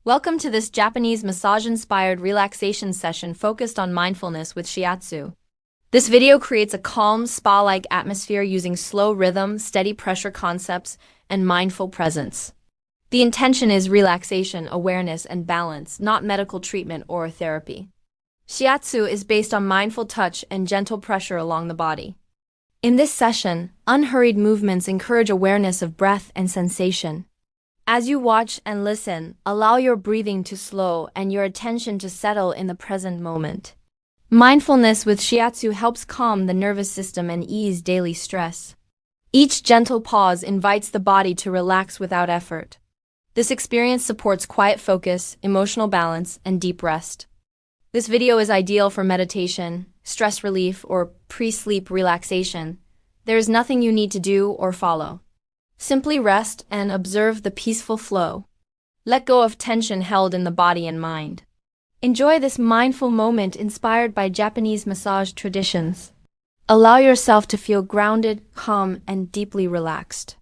Welcome to this Japanese massage-inspired relaxation session focused on mindfulness with shiatsu. This video creates a calm, spa-like atmosphere using slow rhythm, steady pressure concepts, and mindful presence. The intention is relaxation, awareness, and balance, not medical treatment or therapy. Shiatsu is based on mindful touch and gentle pressure along the body. In this session, unhurried movements encourage awareness of breath and sensation. As you watch and listen, allow your breathing to slow and your attention to settle in the present moment. Mindfulness with shiatsu helps calm the nervous system and ease daily stress. Each gentle pause invites the body to relax without effort. This experience supports quiet focus, emotional balance, and deep rest. This video is ideal for meditation, stress relief, or pre-sleep relaxation. There is nothing you need to do or follow. Simply rest and observe the peaceful flow. Let go of tension held in the body and mind. Enjoy this mindful moment inspired by Japanese massage traditions. Allow yourself to feel grounded, calm, and deeply relaxed.